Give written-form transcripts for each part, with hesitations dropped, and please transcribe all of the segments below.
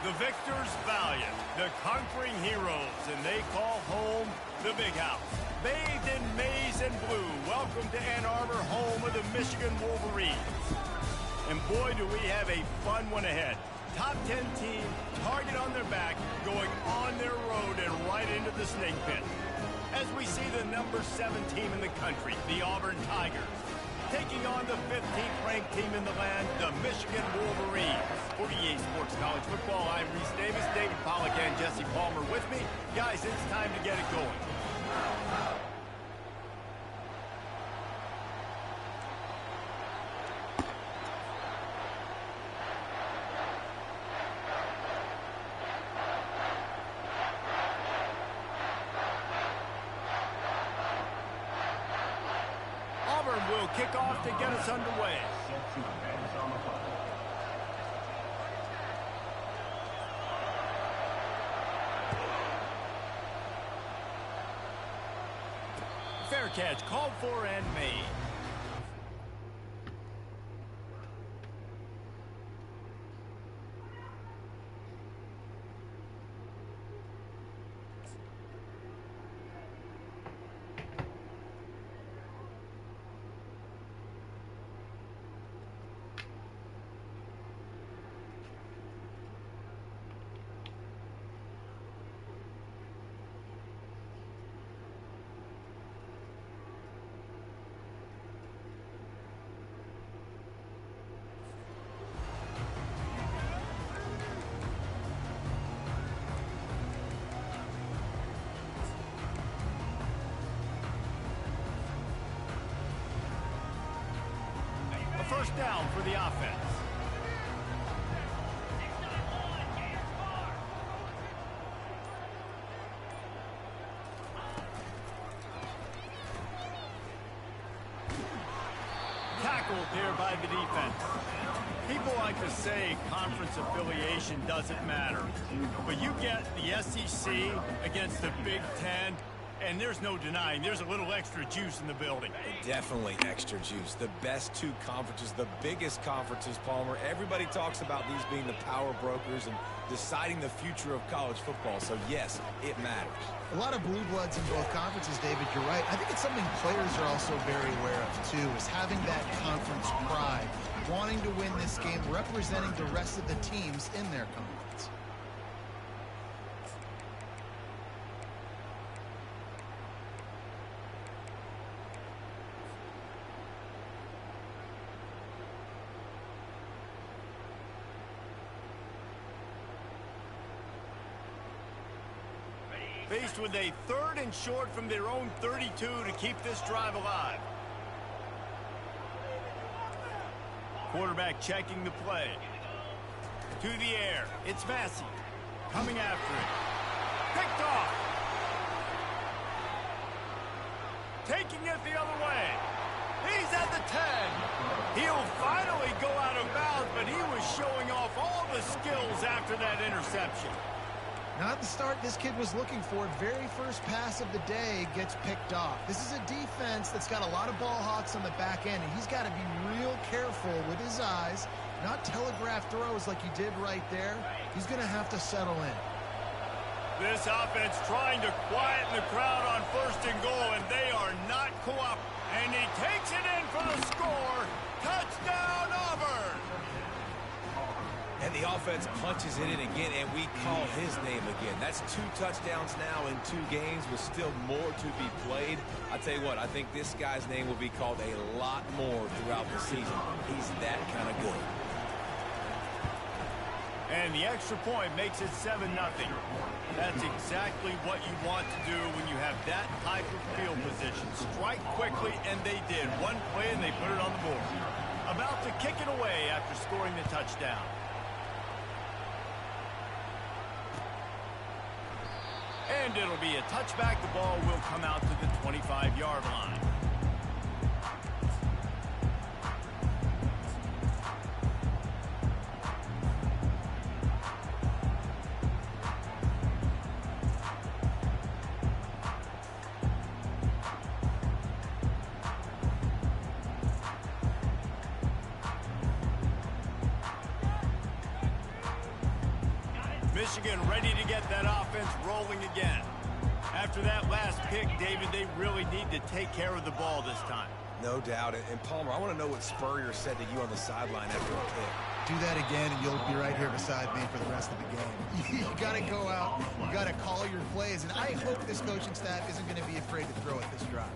The victors valiant, the conquering heroes, and they call home the Big House. Bathed in maize and blue, welcome to Ann Arbor, home of the Michigan Wolverines. And boy, do we have a fun one ahead. Top 10 team, target on their back, going on their road and right into the snake pit. As we see the number 7 team in the country, the Auburn Tigers, taking on the 15th ranked team in the land, the Michigan Wolverines. For EA Sports College Football, I'm Reese Davis, David Pollack, and Jesse Palmer with me. Guys, it's time to get it going. Auburn will kick off to get us underway. Fair catch called for and made. First down for the offense. Tackled here by the defense. People like to say conference affiliation doesn't matter, but you get the SEC against the Big Ten, and there's no denying there's a little extra juice in the building. Definitely extra juice. The best 2 conferences, the biggest conferences, Palmer. Everybody talks about these being the power brokers and deciding the future of college football. So, yes, it matters. A lot of blue bloods in both conferences, David. You're right. I think it's something players are also very aware of, too, is having that conference pride, wanting to win this game, representing the rest of the teams in their conference. Faced with a 3rd and short from their own 32 to keep this drive alive. Quarterback checking the play. To the air. It's Massey. Coming after it. Picked off. Taking it the other way. He's at the 10. He'll finally go out of bounds, but he was showing off all the skills after that interception. Not the start this kid was looking for. Very first pass of the day gets picked off. This is a defense that's got a lot of ball hawks on the back end, and he's got to be real careful with his eyes, not telegraph throws like he did right there. He's going to have to settle in. This offense trying to quieten the crowd on 1st and goal, and they are not cooperating. And he takes it in for the score. Touchdown, Auburn! And the offense punches it in again, and we call his name again. That's 2 touchdowns now in 2 games with still more to be played. I tell you what, I think this guy's name will be called a lot more throughout the season. He's that kind of good. And the extra point makes it 7-0. That's exactly what you want to do when you have that type of field position. Strike quickly, and they did. One play, and they put it on the board. About to kick it away after scoring the touchdown. And it'll be a touchback. The ball will come out to the 25-yard line. Michigan ready to get that offense rolling again. After that last pick, David, they really need to take care of the ball this time. No doubt. And Palmer, I want to know what Spurrier said to you on the sideline after a pick. Do that again, and you'll be right here beside me for the rest of the game. You got to go out. You got to call your plays. And I hope this coaching staff isn't going to be afraid to throw at this drive.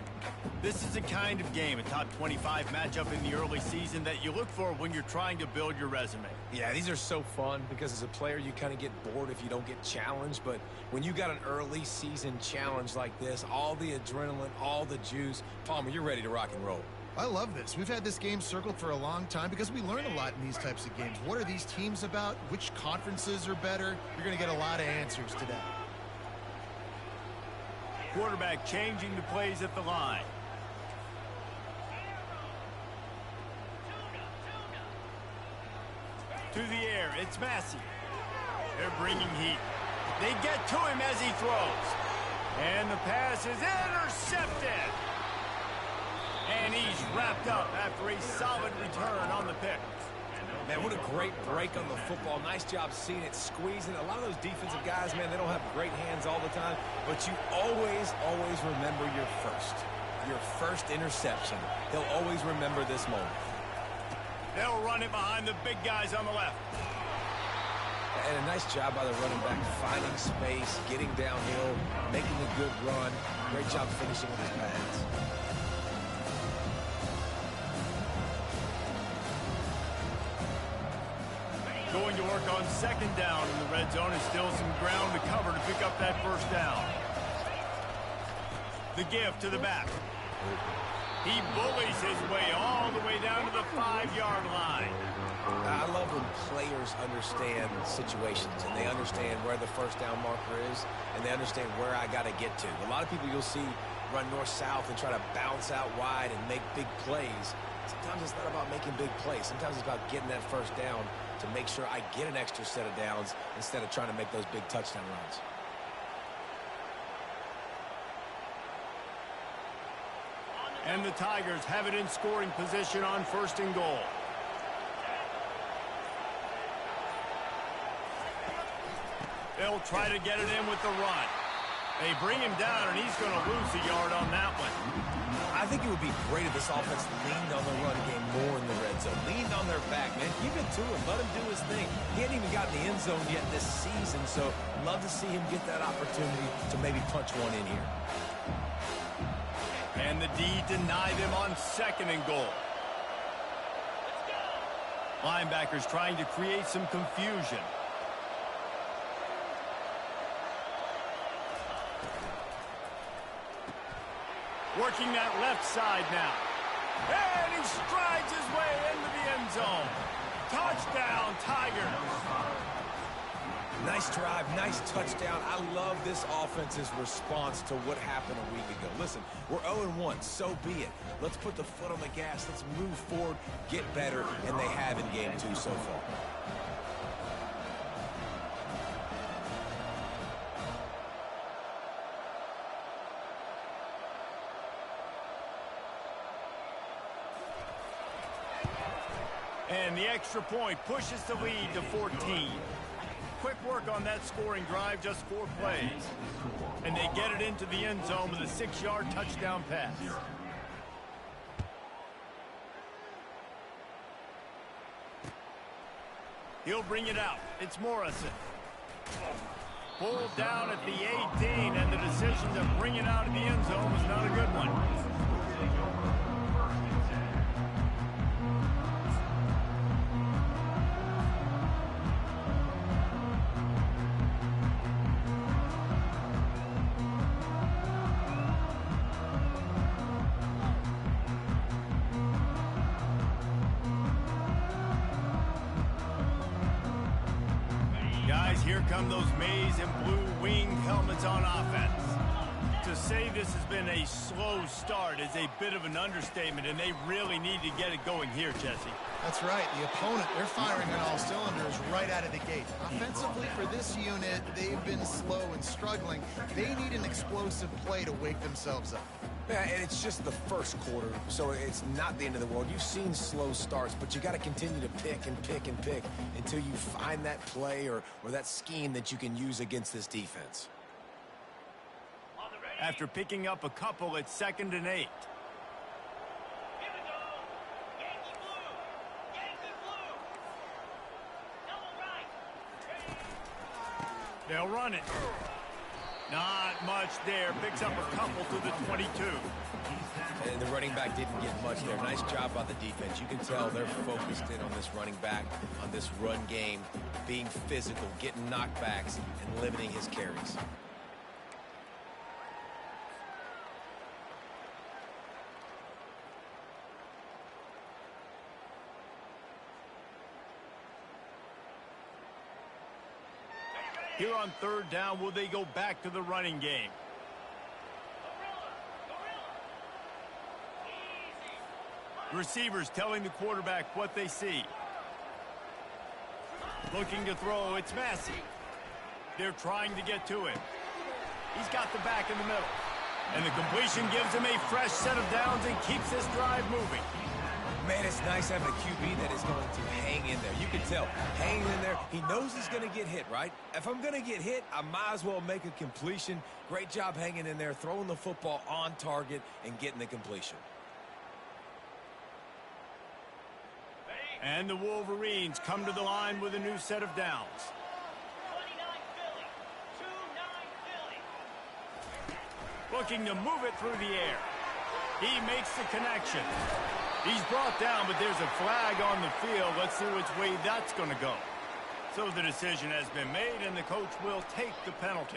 This is the kind of game, a top 25 matchup in the early season, that you look for when you're trying to build your resume. Yeah, these are so fun because as a player, you kind of get bored if you don't get challenged. But when you got an early season challenge like this, all the adrenaline, all the juice, Palmer, you're ready to rock and roll. I love this. We've had this game circled for a long time because we learn a lot in these types of games. What are these teams about? Which conferences are better? You're going to get a lot of answers today. Quarterback changing the plays at the line. To the air, it's Massey. They're bringing heat. They get to him as he throws. And the pass is intercepted. And he's wrapped up after a solid return on the pick. Man, what a great break on the football. Nice job seeing it, squeezing. A lot of those defensive guys, man, they don't have great hands all the time. But you always remember your first interception. They'll always remember this moment. They'll run it behind the big guys on the left. And a nice job by the running back, finding space, getting downhill, making a good run. Great job finishing with his pads. Going to work on second down in the red zone. Is still some ground to cover to pick up that first down. The give to the back. He bullies his way all the way down to the 5-yard line. I love when players understand situations and they understand where the first down marker is and they understand where I got to get to. A lot of people you'll see run north-south and try to bounce out wide and make big plays. Sometimes it's not about making big plays. Sometimes it's about getting that first down to make sure I get an extra set of downs instead of trying to make those big touchdown runs. And the Tigers have it in scoring position on first and goal. They'll try to get it in with the run. They bring him down, and he's going to lose a yard on that one. I think it would be great if this offense leaned on the run game more in the red zone. Leaned on their back, man. Give it to him. Let him do his thing. He hadn't even gotten the end zone yet this season, so love to see him get that opportunity to maybe punch one in here. And the D denied him on second and goal. Linebackers trying to create some confusion. Working that left side now. And he strides his way into the end zone. Touchdown, Tigers. Nice drive, nice touchdown. I love this offense's response to what happened a week ago. Listen, we're 0-1, so be it. Let's put the foot on the gas. Let's move forward, get better, and they have in game 2 so far. And the extra point pushes the lead to 14. Quick work on that scoring drive, just 4 plays. And they get it into the end zone with a 6-yard touchdown pass. He'll bring it out. It's Morrison. Pulled down at the 18, and the decision to bring it out of the end zone was not a good one. Guys, here come those maize and blue winged helmets on offense. To say this has been a slow start is a bit of an understatement, and they really need to get it going here, Jesse. That's right. The opponent, they're firing on all cylinders right out of the gate. Offensively, for this unit, they've been slow and struggling. They need an explosive play to wake themselves up. Yeah, and it's just the first quarter, so it's not the end of the world. You've seen slow starts, but you got to continue to pick and pick and pick until you find that play or that scheme that you can use against this defense. After picking up a couple, it's 2nd and 8. They'll run it. Not much there. Picks up a couple to the 22. And the running back didn't get much there. Nice job by the defense. You can tell they're focused in on this running back, on this run game, being physical, getting knockbacks, and limiting his carries. Here on 3rd down, will they go back to the running game? Receivers telling the quarterback what they see. Looking to throw, it's Massey. They're trying to get to him. He's got the back in the middle. And the completion gives him a fresh set of downs and keeps this drive moving. Man, it's nice having a QB that is going to hang in there. You can tell, hanging in there, he knows he's going to get hit, right? If I'm going to get hit, I might as well make a completion. Great job hanging in there, throwing the football on target and getting the completion. And the Wolverines come to the line with a new set of downs. 29 Philly. Looking to move it through the air. He makes the connection. He's brought down, but there's a flag on the field. Let's see which way that's going to go. So the decision has been made, and the coach will take the penalty.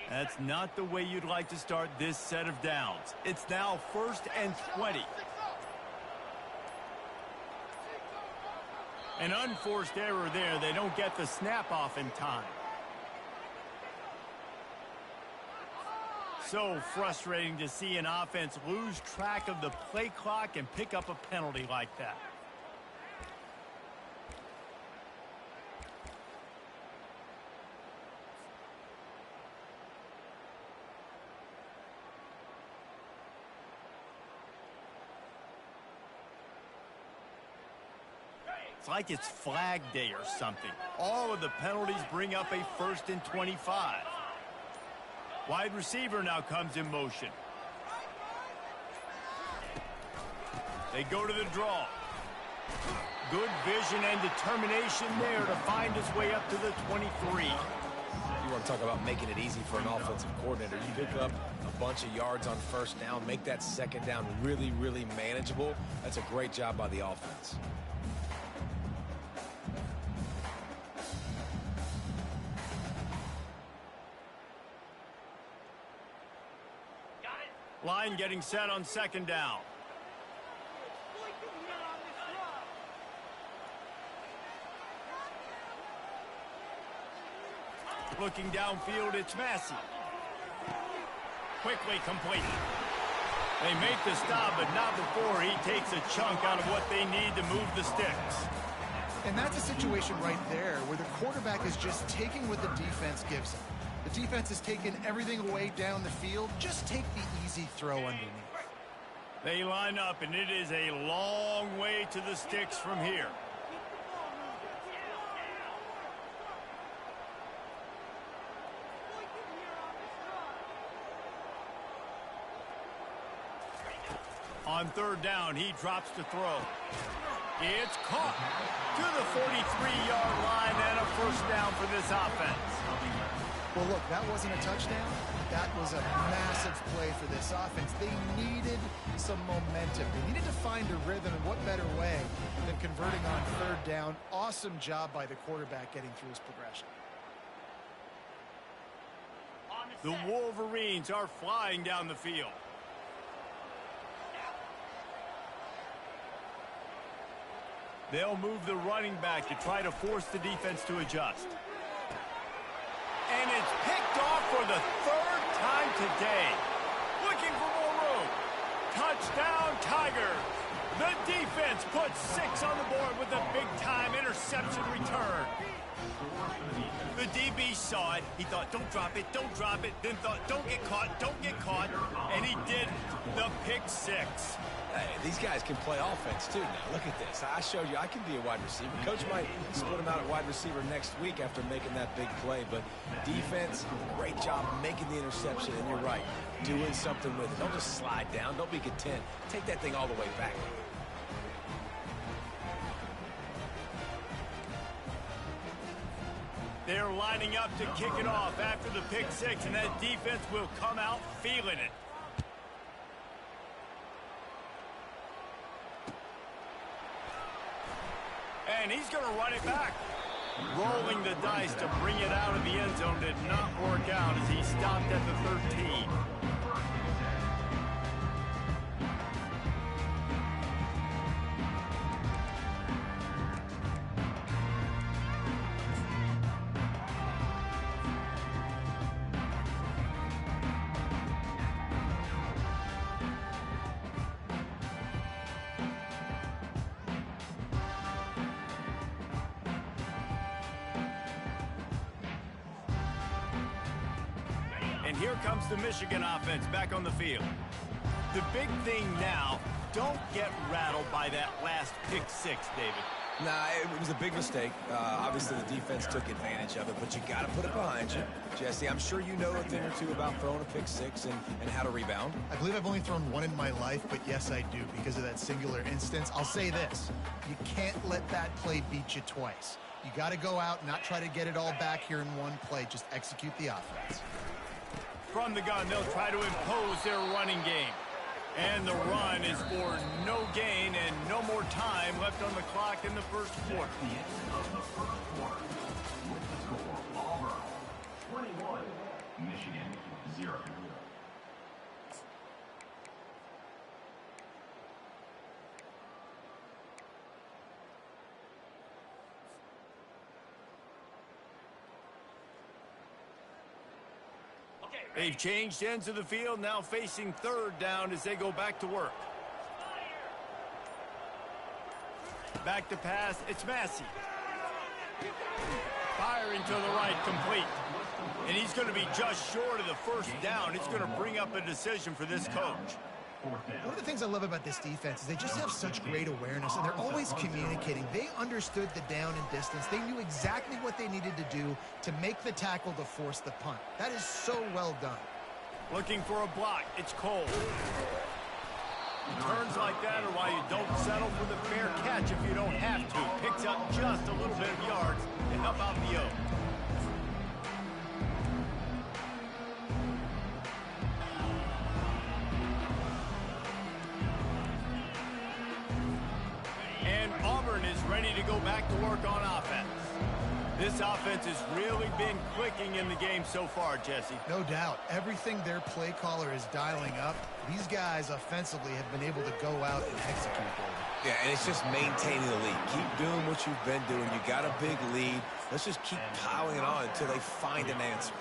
That's not the way you'd like to start this set of downs. It's now 1st and 20. An unforced error there. They don't get the snap off in time. So frustrating to see an offense lose track of the play clock and pick up a penalty like that. It's like it's flag day or something. All of the penalties bring up a 1st and 25. Wide receiver now comes in motion. They go to the draw. Good vision and determination there to find his way up to the 23. You want to talk about making it easy for an offensive coordinator. You pick up a bunch of yards on 1st down, make that 2nd down really, really manageable. That's a great job by the offense. Line getting set on 2nd down. Looking downfield, it's Massey. Quickly complete. They make the stop, but not before he takes a chunk out of what they need to move the sticks. And that's a situation right there where the quarterback is just taking what the defense gives him. The defense has taken everything away down the field. Just take the easy throw underneath. They line up, and it is a long way to the sticks from here. On 3rd down, he drops to throw. It's caught to the 43-yard line and a 1st down for this offense. Well, look, that wasn't a touchdown. That was a massive play for this offense. They needed some momentum. They needed to find a rhythm, and what better way than converting on 3rd down. Awesome job by the quarterback getting through his progression. The Wolverines are flying down the field. They'll move the running back to try to force the defense to adjust. And it's picked for the third time today. Looking for more room. Touchdown, Tigers. The defense puts 6 on the board with a big-time interception return. The DB saw it. He thought, don't drop it, don't drop it. Then thought, don't get caught, don't get caught. And he did the pick 6. Hey, these guys can play offense, too. Now, look at this. I showed you I can be a wide receiver. Coach might split him out at wide receiver next week after making that big play. But defense, great job making the interception. And you're right, doing something with it. Don't just slide down. Don't be content. Take that thing all the way back. They're lining up to kick it off after the pick 6, and that defense will come out feeling it. And he's going to run it back. Rolling the dice to bring it out of the end zone did not work out as he stopped at the 13. And here comes the Michigan offense back on the field. The big thing now, don't get rattled by that last pick 6, David. Nah, it was a big mistake. Obviously, the defense took advantage of it, but you got to put it behind you. Jesse, I'm sure you know a thing or two about throwing a pick 6 and how to rebound. I believe I've only thrown one in my life, but yes, I do because of that singular instance. I'll say this. You can't let that play beat you twice. You got to go out and not try to get it all back here in one play. Just execute the offense. From the gun, they'll try to impose their running game. And the run is for no gain and no more time left on the clock in the first quarter. The end of the first quarter with the score Auburn 21, Michigan 0. They've changed ends of the field, now facing third down as they go back to work. Back to pass, it's Massey. Firing to the right, complete. And he's going to be just short of the first down. It's going to bring up a decision for this coach. One of the things I love about this defense is they just have such great awareness, and they're always communicating. They understood the down and distance. They knew exactly what they needed to do to make the tackle to force the punt. That is so well done. Looking for a block. It's Cole. Turns like that are why you don't settle for the fair catch if you don't have to. Picks up just a little bit of yards to help out the O. And Auburn is ready to go back to work on offense. This offense has really been clicking in the game so far, Jesse. No doubt. Everything their play caller is dialing up, these guys offensively have been able to go out and execute. Yeah, and it's just maintaining the lead. Keep doing what you've been doing. You got a big lead. Let's just keep piling it on until they find an answer.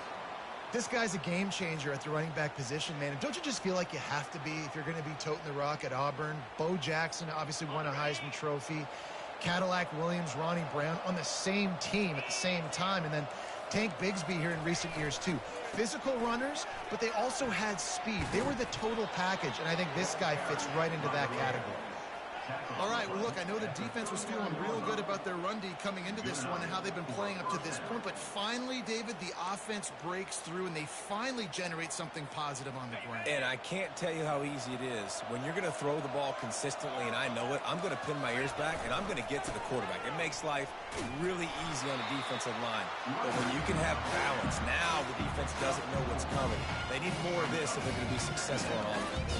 This guy's a game changer at the running back position, man. And don't you just feel like you have to be if you're going to be toting the rock at Auburn? Bo Jackson obviously won a Heisman Trophy. Cadillac Williams, Ronnie Brown on the same team at the same time. And then Tank Bigsby here in recent years, too. Physical runners, but they also had speed. They were the total package, and I think this guy fits right into that category. All right, well, look, I know the defense was feeling real good about their run D coming into this one and how they've been playing up to this point, but finally, David, the offense breaks through and they finally generate something positive on the ground. And I can't tell you how easy it is. When you're going to throw the ball consistently, and I know it, I'm going to pin my ears back, and I'm going to get to the quarterback. It makes life really easy on the defensive line. But when you can have balance, now the defense doesn't know what's coming. They need more of this if they're going to be successful on offense.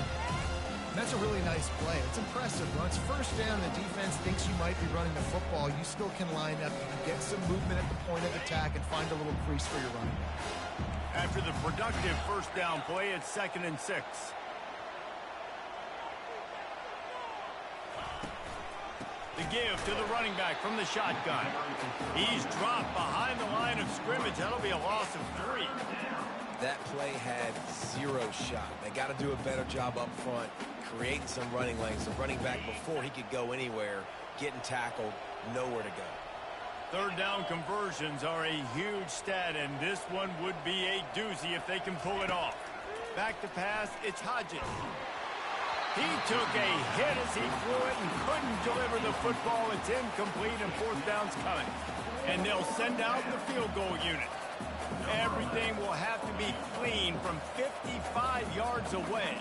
That's a really nice play. It's impressive. When it's first down, the defense thinks you might be running the football. You still can line up. You can get some movement at the point of attack and find a little crease for your running back. After the productive first down play, it's 2nd and 6. The give to the running back from the shotgun. He's dropped behind the line of scrimmage. That'll be a loss of 3. That play had zero shot. They got to do a better job up front, creating some running lanes. The running back, before he could go anywhere, getting tackled, nowhere to go. Third down conversions are a huge stat, and this one would be a doozy if they can pull it off. Back to pass, it's Hodges. He took a hit as he threw it and couldn't deliver the football. It's incomplete, and fourth down's coming. And they'll send out the field goal unit. Everything will have to be clean from 55 yards away.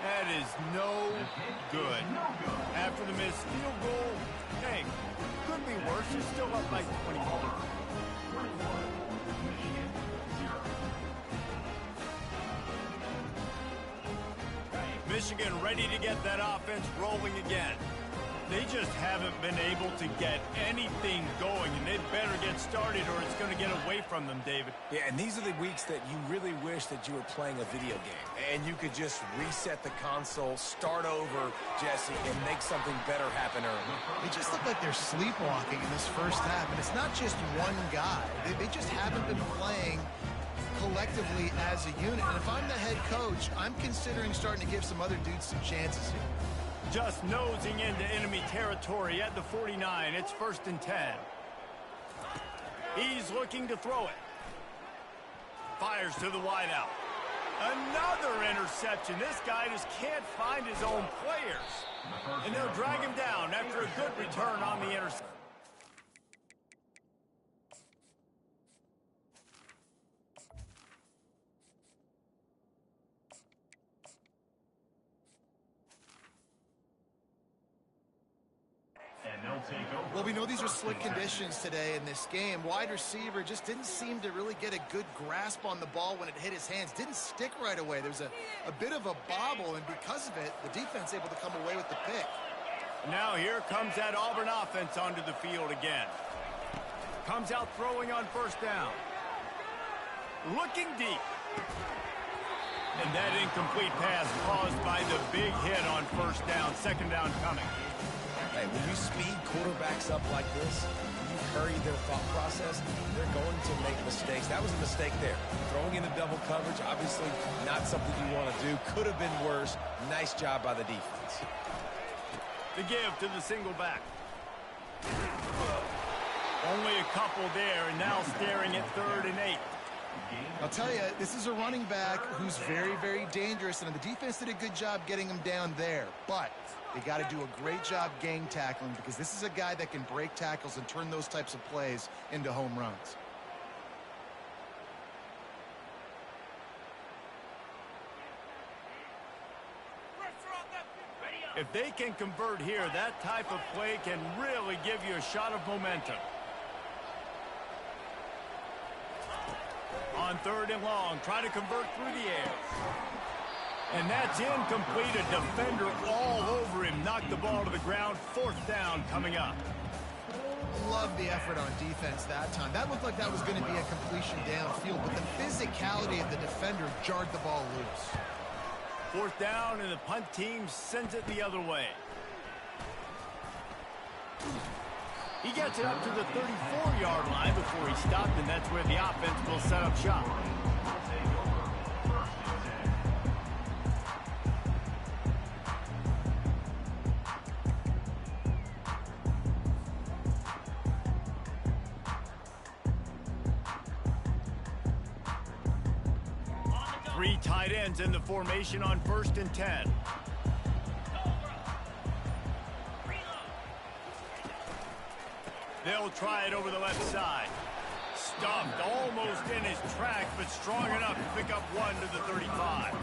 That is no good. After the missed field goal, hey, could be worse. You're still up by 20 points. Michigan ready to get that offense rolling again. They just haven't been able to get anything going, and they better get started or it's going to get away from them, David. Yeah, and these are the weeks that you really wish that you were playing a video game, and you could just reset the console, start over, Jesse, and make something better happen early. They just look like they're sleepwalking in this first half, and it's not just one guy. They just haven't been playing collectively as a unit, and if I'm the head coach, I'm considering starting to give some other dudes some chances here. Just nosing into enemy territory at the 49. It's 1st and 10. He's looking to throw it. Fires to the wideout. Another interception. This guy just can't find his own players. And they'll drag him down after a good return on the interception. Well, we know these are slick conditions today in this game. Wide receiver just didn't seem to really get a good grasp on the ball when it hit his hands. Didn't stick right away. There was a bit of a bobble, and because of it, the defense able to come away with the pick. Now here comes that Auburn offense onto the field again. Comes out throwing on 1st down. Looking deep. And that incomplete pass caused by the big hit on 1st down. 2nd down coming. Hey, when you speed quarterbacks up like this, when you hurry their thought process, they're going to make mistakes. That was a mistake there. Throwing into double coverage, obviously not something you want to do. Could have been worse. Nice job by the defense. The give to the single back. Only a couple there, and now staring at 3rd and 8. I'll tell you, this is a running back who's very, very dangerous, and the defense did a good job getting him down there. But they got to do a great job gang tackling, because this is a guy that can break tackles and turn those types of plays into home runs. If they can convert here, that type of play can really give you a shot of momentum. On 3rd and long, trying to convert through the air. And that's incomplete. A defender all over him. Knocked the ball to the ground. 4th down coming up. Love the effort on defense that time. That looked like that was going to be a completion downfield, but the physicality of the defender jarred the ball loose. 4th down, and the punt team sends it the other way. He gets it up to the 34-yard line before he stopped, and that's where the offense will set up shop. Three tight ends in the formation on 1st and 10. They'll try it over the left side. Stuffed almost in his tracks, but strong enough to pick up 1 to the 35.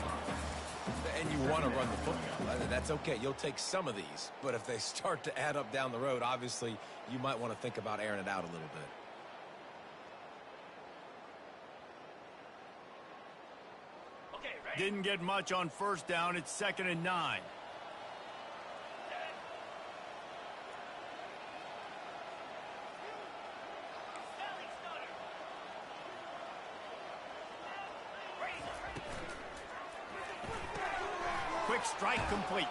And you want to run the football. That's okay. You'll take some of these. But if they start to add up down the road, obviously, you might want to think about airing it out a little bit. Didn't get much on 1st down. It's 2nd and 9. quick strike complete.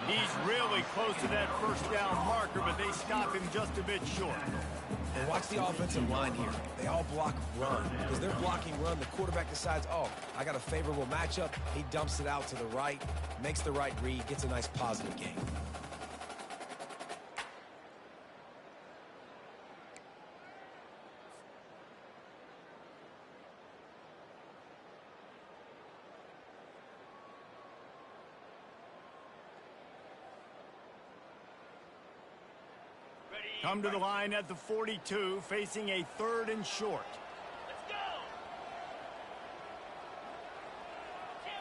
He's really close to that first down marker, but they stop him just a bit short. And watch the offensive line here. They all block run. Because they're blocking run, the quarterback decides, oh, I got a favorable matchup. He dumps it out to the right, makes the right read, gets a nice positive gain. Come to the line at the 42, facing a 3rd and short. Let's go.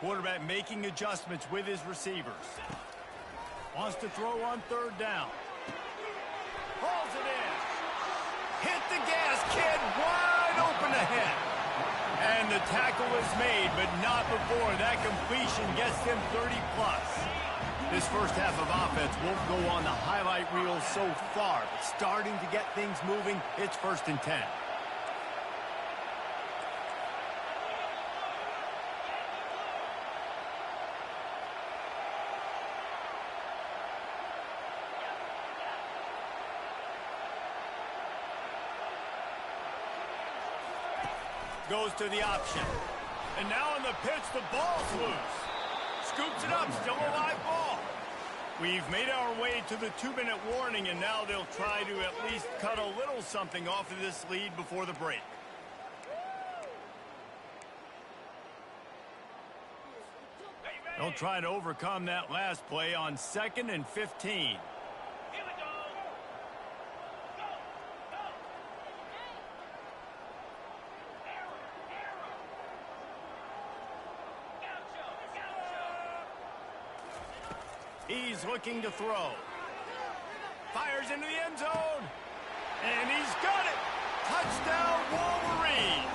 Quarterback making adjustments with his receivers. Wants to throw on 3rd down. Hauls it in. Hit the gas, kid. Wide open ahead. And the tackle is made, but not before that completion gets them 30+. This first half of offense won't go on the highlight reel so far, but starting to get things moving, it's 1st and 10. Goes to the option. And now on the pitch, the ball's loose. Scoops it up, still a live ball. We've made our way to the 2-minute warning, and now they'll try to at least cut a little something off of this lead before the break. They'll try to overcome that last play on 2nd and 15. He's looking to throw. Fires into the end zone. And he's got it. Touchdown, Wolverines.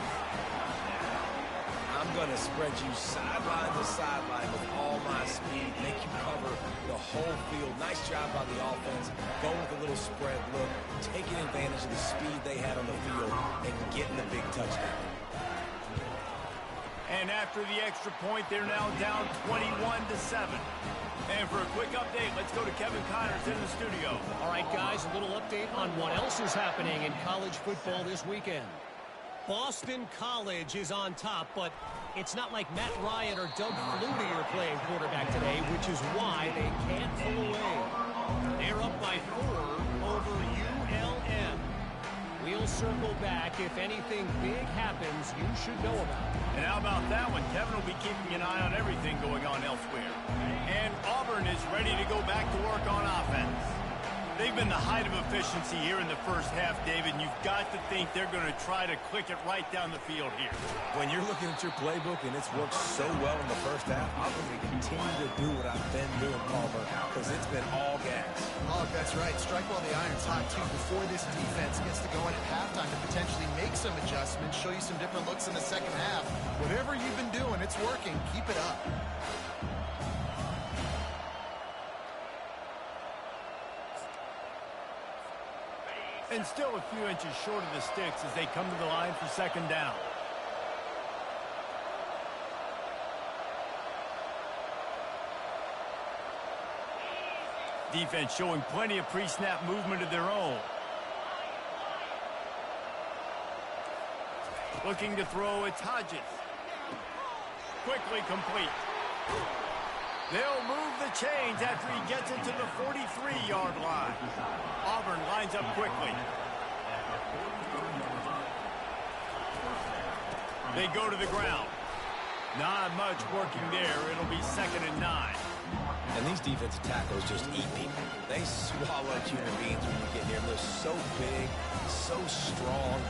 I'm going to spread you sideline to sideline with all my speed, make you cover the whole field. Nice job by the offense. Go with a little spread look, taking advantage of the speed they had on the field and getting the big touchdown. And after the extra point, they're now down 21-7. And for a quick update, let's go to Kevin Connors in the studio. All right, guys, a little update on what else is happening in college football this weekend. Boston College is on top, but it's not like Matt Ryan or Doug Flutie are playing quarterback today, which is why they can't pull away. They're up by 4 over ULM. We'll circle back. If anything big happens, you should know about it. And how about that one? Kevin will be keeping an eye on everything going on elsewhere. And Auburn is ready to go back to work on offense. They've been the height of efficiency here in the first half, David, and you've got to think they're going to try to click it right down the field here. When you're looking at your playbook and it's worked so well in the first half, I'm going to continue to do what I've been doing, Auburn, because it's been all gas. Oh, that's right. Strike while the iron's hot, too, before this defense gets to go in at halftime to potentially make some adjustments, show you some different looks in the second half. Whatever you've been doing, it's working. Keep it up. And still a few inches short of the sticks as they come to the line for 2nd down. Defense showing plenty of pre-snap movement of their own. Looking to throw, it's Hodges. Quickly complete. They'll move the chains after he gets it to the 43-yard line. Auburn lines up quickly. They go to the ground. Not much working there. It'll be 2nd and 9. And these defensive tackles just eat people. They swallow human beings when you get near them. They're so big, so strong.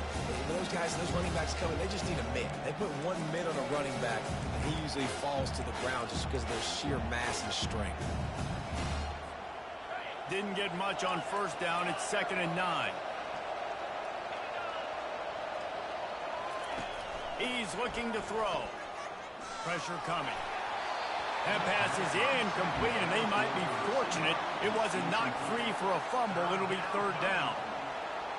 When those guys, those running backs coming, they just need a mid. They put one mid on a running back, and he usually falls to the ground just because of their sheer mass and strength. Didn't get much on 1st down. It's 2nd and 9. He's looking to throw. Pressure coming. That pass is incomplete, and they might be fortunate it wasn't knocked free for a fumble. It'll be 3rd down.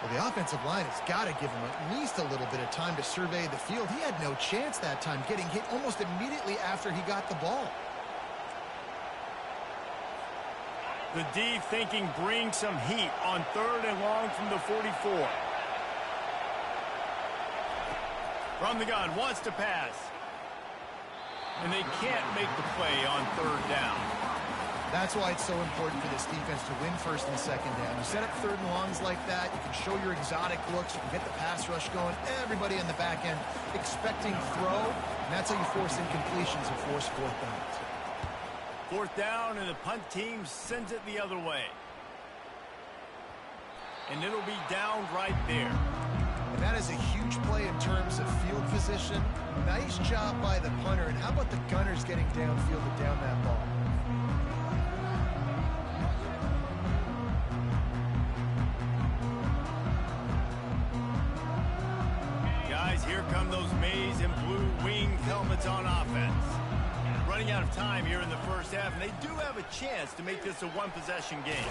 Well, the offensive line has got to give him at least a little bit of time to survey the field. He had no chance that time, getting hit almost immediately after he got the ball. The D thinking bring some heat on 3rd and long from the 44. From the gun, wants to pass. And they can't make the play on 3rd down. That's why it's so important for this defense to win 1st and 2nd down. You set up 3rd and longs like that, you can show your exotic looks, you can get the pass rush going, everybody in the back end expecting throw, and that's how you force incompletions and force 4th downs. 4th down, and the punt team sends it the other way. And it'll be down right there. And that is a huge play in terms of field position. Nice job by the punter, and how about the gunners getting downfield to down that ball? Guys, here come those maize and blue winged helmets on offense. Running out of time here in the 1st half, and they do have a chance to make this a one-possession game.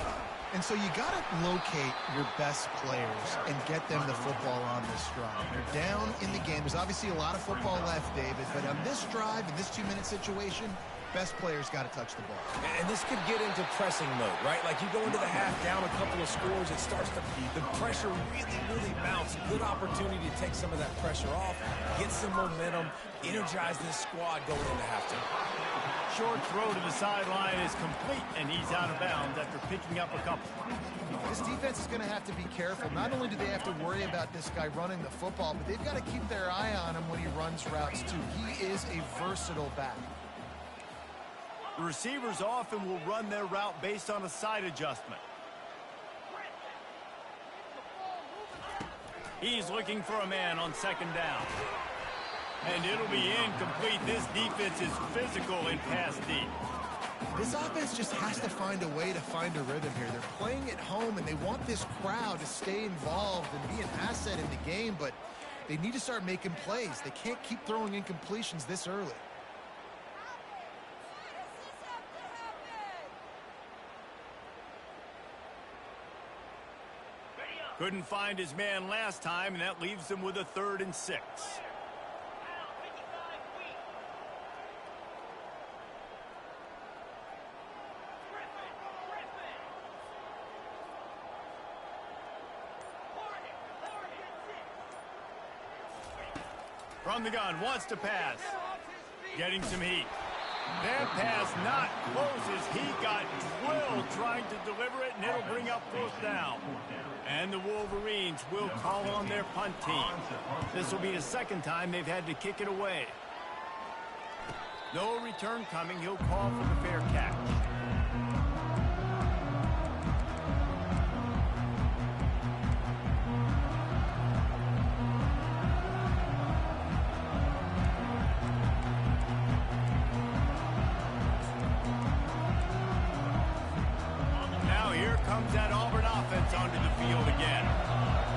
And so you got to locate your best players and get them the football on this drive. They're down in the game. There's obviously a lot of football left, David, but on this drive, in this 2-minute situation, best players got to touch the ball. And this could get into pressing mode, right? Like you go into the half down a couple of scores, it starts to, the pressure really mounts. Good opportunity to take some of that pressure off, get some momentum, energize this squad going into halftime. Short throw to the sideline is complete, and he's out of bounds after picking up a couple. This defense is going to have to be careful. Not only do they have to worry about this guy running the football, but they've got to keep their eye on him when he runs routes, too. He is a versatile back. The receivers often will run their route based on a side adjustment. He's looking for a man on 2nd down. And it'll be incomplete. This defense is physical in pass deep. This offense just has to find a way to find a rhythm here. They're playing at home, and they want this crowd to stay involved and be an asset in the game, but they need to start making plays. They can't keep throwing incompletions this early. Couldn't find his man last time, and that leaves them with a 3rd and 6. From the gun, wants to pass. Getting some heat. That pass not close as he got drilled trying to deliver it, and it'll bring up 4th down. And the Wolverines will call on their punt team. This will be the 2nd time they've had to kick it away. No return coming. He'll call for the fair catch. Comes that Auburn offense onto the field again.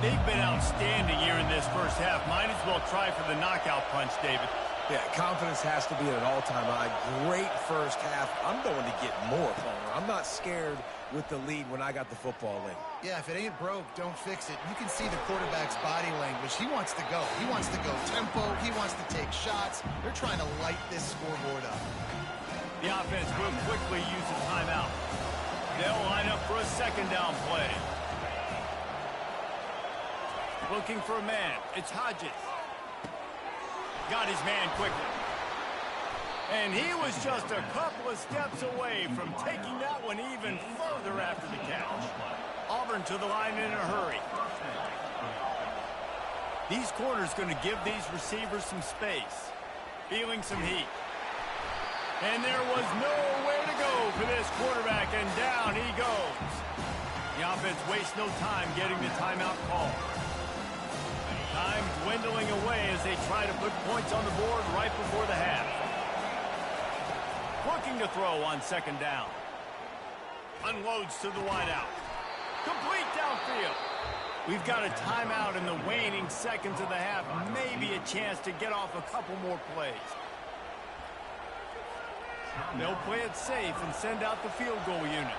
They've been outstanding here in this 1st half. Might as well try for the knockout punch, David. Yeah, confidence has to be at an all-time high. Great 1st half. I'm going to get more, Palmer. I'm not scared with the lead when I got the football in. Yeah, if it ain't broke, don't fix it. You can see the quarterback's body language. He wants to go. He wants to go tempo. He wants to take shots. They're trying to light this scoreboard up. The offense will quickly use a timeout. They'll line up for a 2nd down play. Looking for a man. It's Hodges. Got his man quickly. And he was just a couple of steps away from taking that one even further after the catch. Auburn to the line in a hurry. These corners going to give these receivers some space. Feeling some heat. And there was nowhere to go for this quarterback, and down he goes. The offense wastes no time getting the timeout call. Time dwindling away as they try to put points on the board right before the half. Looking to throw on 2nd down. Unloads to the wideout. Complete downfield. We've got a timeout in the waning seconds of the half. Maybe a chance to get off a couple more plays. They'll play it safe and send out the field goal unit.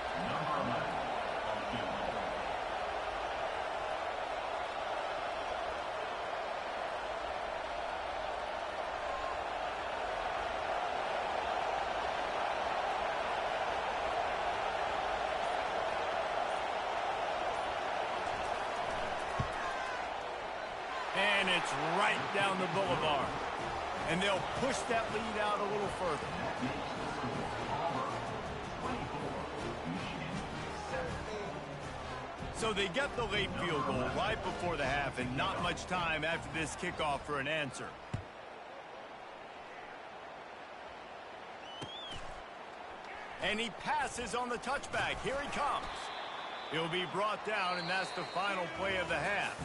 And it's right down the boulevard. And they'll push that lead out a little further. So they get the late field goal right before the half, and not much time after this kickoff for an answer. And he passes on the touchback. Here he comes. He'll be brought down, and that's the final play of the half.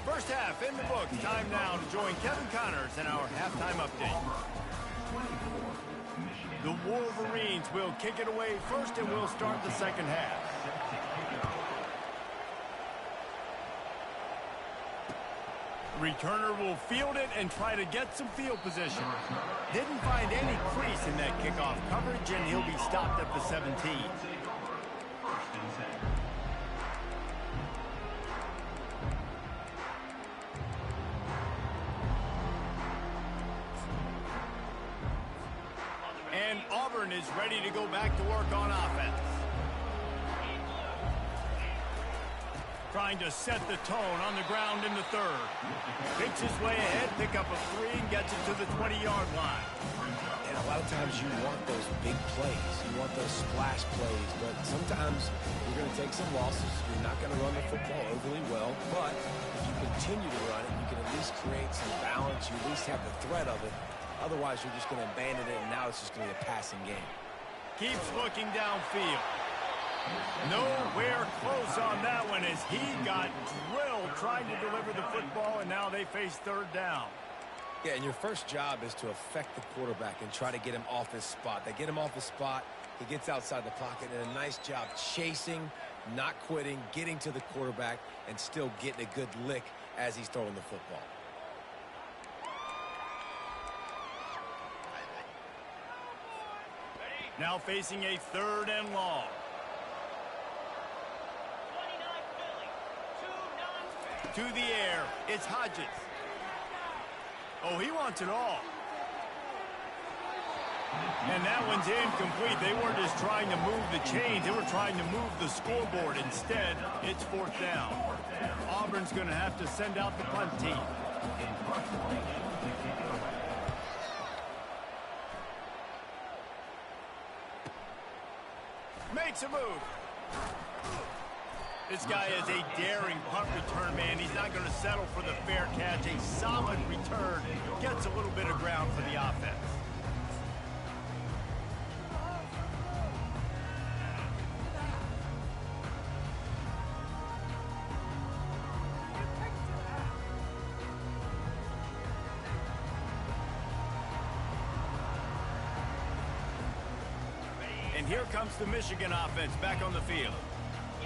First half in the books. Time now to join Kevin Connors in our halftime update. The Wolverines will kick it away first, and we'll start the second half. Returner will field it and try to get some field position. Didn't find any crease in that kickoff coverage, and he'll be stopped at the 17. And Auburn is ready to go back to work on offense. Trying to set the tone on the ground in the third. Picks his way ahead, pick up a 3, and gets it to the 20-yard line. And a lot of times you want those big plays. You want those splash plays. But sometimes you're going to take some losses. You're not going to run the football overly well. But if you continue to run it, you can at least create some balance. You at least have the threat of it. Otherwise, you're just going to abandon it, and now it's just going to be a passing game. Keeps looking downfield. Nowhere close on that one as he got drilled trying to deliver the football, and now they face third down. Yeah, and your first job is to affect the quarterback and try to get him off his spot. They get him off his spot, he gets outside the pocket, and a nice job chasing, not quitting, getting to the quarterback, and still getting a good lick as he's throwing the football. Now facing a third and long. To the air, it's Hodges. Oh, he wants it all. And that one's incomplete. They weren't just trying to move the chains. They were trying to move the scoreboard. Instead, it's fourth down. Auburn's going to have to send out the punt team. Makes a move. This guy is a daring punt return man. He's not going to settle for the fair catch. A solid return. Gets a little bit of ground for the offense. And here comes the Michigan offense back on the field.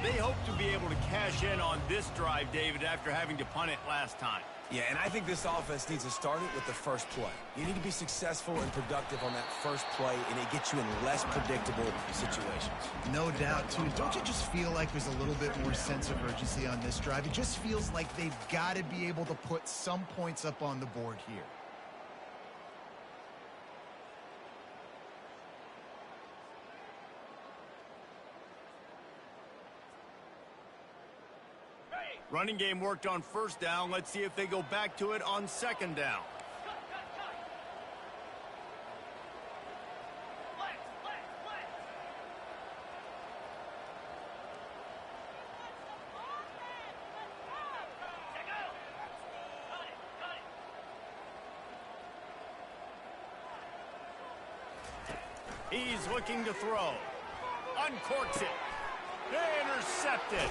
They hope to be able to cash in on this drive, David, after having to punt it last time. Yeah, and I think this offense needs to start it with the first play. You need to be successful and productive on that first play, and it gets you in less predictable situations. No doubt, too. Don't you just feel like there's a little bit more sense of urgency on this drive? It just feels like they've got to be able to put some points up on the board here. Running game worked on first down. Let's see if they go back to it on second down. He's looking to throw. Uncorks it. Intercepted.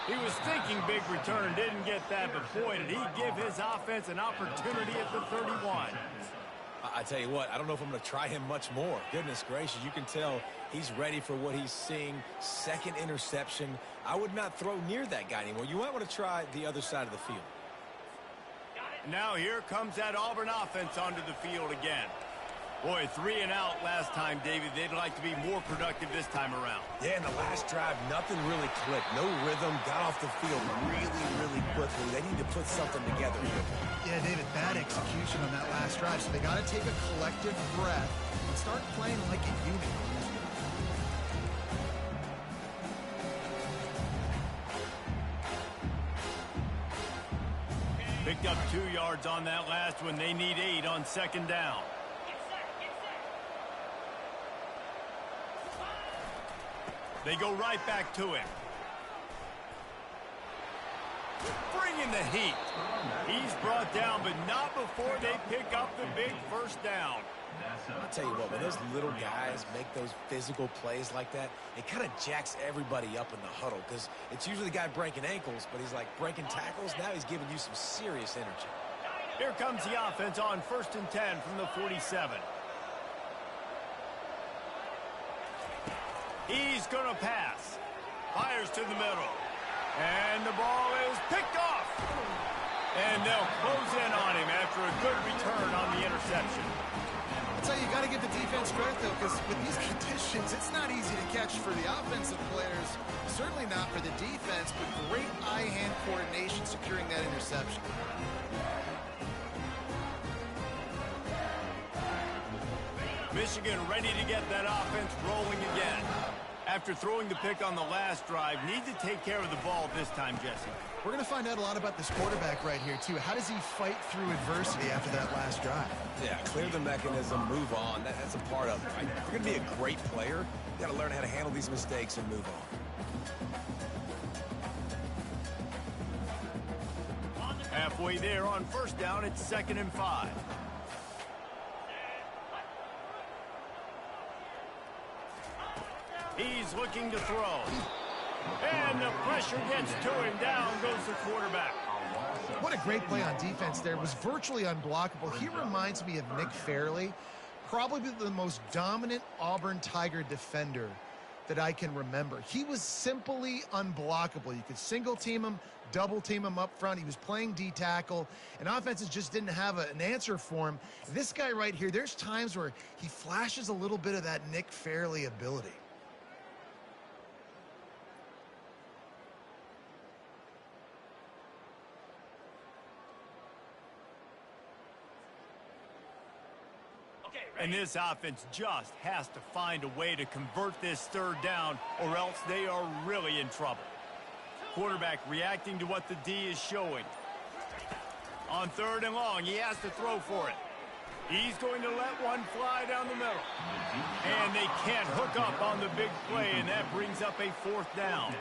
He was thinking big return, didn't get that, but boy, did he give his offense an opportunity at the 31. I tell you what, I don't know if I'm going to try him much more. Goodness gracious, you can tell he's ready for what he's seeing. Second interception. I would not throw near that guy anymore. You might want to try the other side of the field. Now here comes that Auburn offense onto the field again. Boy, 3 and out last time, David. They'd like to be more productive this time around. Yeah, in the last drive, nothing really clicked. No rhythm, got off the field really quickly. They need to put something together here. Yeah, David, bad execution on that last drive, so they got to take a collective breath and start playing like a unit. Picked up 2 yards on that last one. They need 8 on second down. They go right back to him. Bringing the heat. He's brought down, but not before they pick up the big first down. I'll tell you what, when those little guys make those physical plays like that, it kind of jacks everybody up in the huddle because it's usually the guy breaking ankles, but he's like breaking tackles. Now he's giving you some serious energy. Here comes the offense on 1st and 10 from the 47. He's going to pass. Fires to the middle. And the ball is picked off. And they'll close in on him after a good return on the interception. I'll tell you, you got to give the defense credit, though, because with these conditions, it's not easy to catch for the offensive players. Certainly not for the defense, but great eye-hand coordination securing that interception. Michigan ready to get that offense rolling again. After throwing the pick on the last drive, need to take care of the ball this time, Jesse. We're going to find out a lot about this quarterback right here, too. How does he fight through adversity after that last drive? Yeah, clear the mechanism, move on. That's a part of it, right? If you're going to be a great player, you got to learn how to handle these mistakes and move on. Halfway there on 1st down, it's 2nd and 5. He's looking to throw. And the pressure gets to him. Down goes the quarterback. What a great play on defense there. It was virtually unblockable. He reminds me of Nick Fairley, probably the most dominant Auburn Tiger defender that I can remember. He was simply unblockable. You could single team him, double team him up front. He was playing D-tackle, and offenses just didn't have an answer for him. This guy right here, there's times where he flashes a little bit of that Nick Fairley ability. And this offense just has to find a way to convert this 3rd down, or else they are really in trouble. Quarterback reacting to what the D is showing. On 3rd and long, he has to throw for it. He's going to let one fly down the middle. And they can't hook up on the big play, and that brings up a 4th down.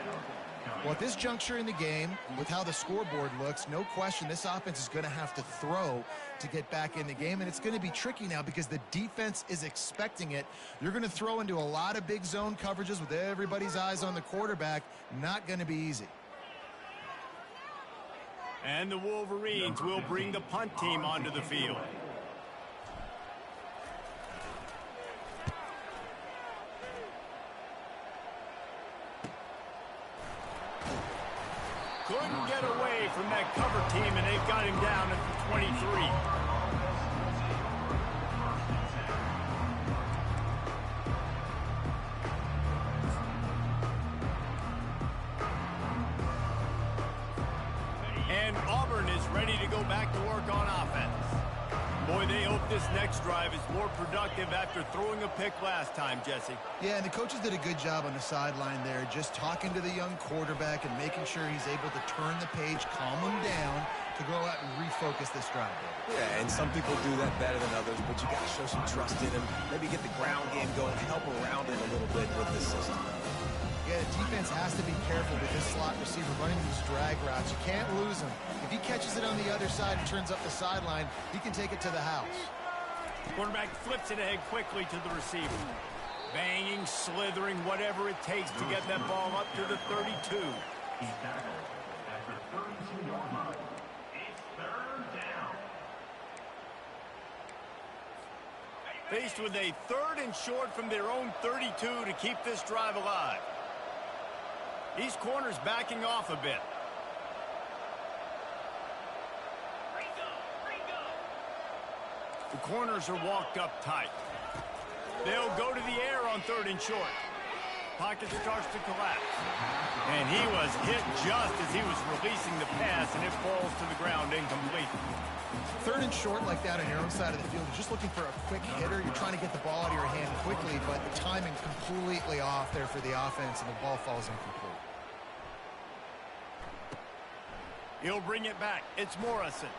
Well, at this juncture in the game, with how the scoreboard looks, no question this offense is going to have to throw to get back in the game, and it's going to be tricky now because the defense is expecting it. You're going to throw into a lot of big zone coverages with everybody's eyes on the quarterback. Not going to be easy. And the Wolverines will bring the punt team onto the field. Couldn't get away from that cover team, and they've got him down at the 23. And Auburn is ready to go back to work on offense. Boy, they hope this next drive is more productive after throwing a pick last time, Jesse. Yeah, and the coaches did a good job on the sideline there, just talking to the young quarterback and making sure he's able to turn the page, calm him down to go out and refocus this drive. Yeah, and some people do that better than others, but you got to show some trust in him. Maybe get the ground game going, help around him a little bit with this system. Yeah, the defense has to be careful with this slot receiver running these drag routes. You can't lose him. If he catches it on the other side and turns up the sideline, he can take it to the house. Quarterback flips it ahead quickly to the receiver. Banging, slithering, whatever it takes to get that ball up to the 32. He's tackled at the 32-yard line. It's 3rd down. Faced with a 3rd and short from their own 32 to keep this drive alive. These corners backing off a bit. The corners are walked up tight. They'll go to the air on 3rd and short. Pocket starts to collapse. And he was hit just as he was releasing the pass, and it falls to the ground incomplete. 3rd and short like that on your own side of the field, you're just looking for a quick hitter. You're trying to get the ball out of your hand quickly, but the timing completely off there for the offense, and the ball falls incomplete. He'll bring it back. It's Morrison.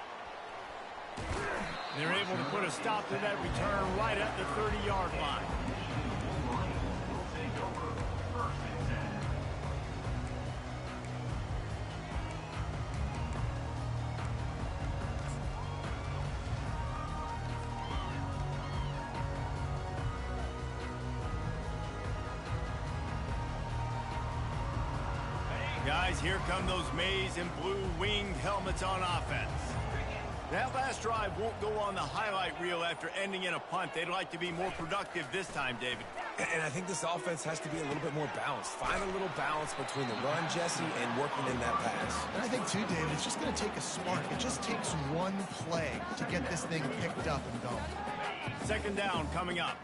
They're able to put a stop to that return right at the 30-yard line. Guys, here come those maize and blue winged helmets on offense. That last drive won't go on the highlight reel after ending in a punt. They'd like to be more productive this time, David. And I think this offense has to be a little bit more balanced. Find a little balance between the run, Jesse, and working in that pass. And I think, too, David, it's just going to take a spark. It just takes one play to get this thing picked up and going. Second down coming up.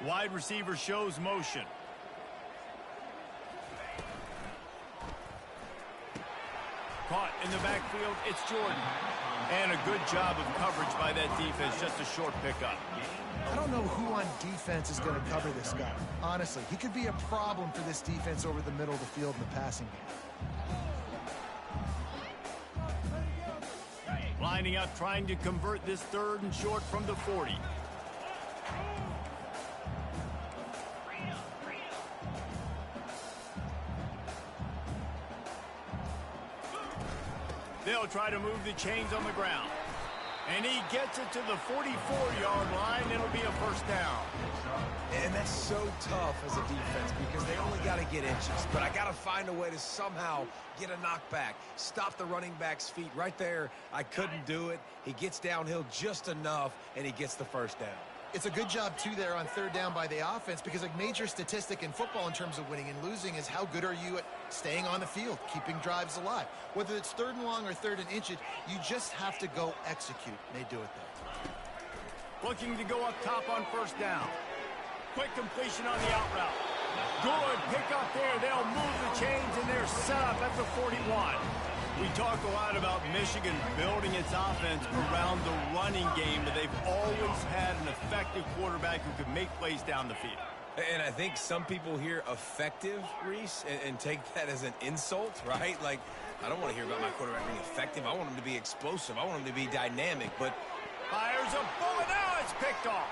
Wide receiver shows motion. Caught in the backfield, it's Jordan. And a good job of coverage by that defense, just a short pickup. I don't know who on defense is going to cover this guy. Honestly, he could be a problem for this defense over the middle of the field in the passing game. Lining up, trying to convert this third and short from the 40. They'll try to move the chains on the ground. And he gets it to the 44-yard line. It'll be a first down. And that's so tough as a defense because they only got to get inches. But I got to find a way to somehow get a knockback. Stop the running back's feet right there. I couldn't do it. He gets downhill just enough, and he gets the first down. It's a good job, too, there on third down by the offense because a major statistic in football in terms of winning and losing is how good are you at staying on the field, keeping drives alive. Whether it's third and long or third and inches, you just have to go execute. They do it there. Looking to go up top on first down. Quick completion on the out route. Good pick up there. They'll move the chains, and they're set up at the 41. We talk a lot about Michigan building its offense around the running game, but they've always had an effective quarterback who could make plays down the field. And I think some people hear effective, Reese, and take that as an insult, right? Like, I don't want to hear about my quarterback being effective. I want him to be explosive. I want him to be dynamic, but... Fires a bullet. Now it's picked off.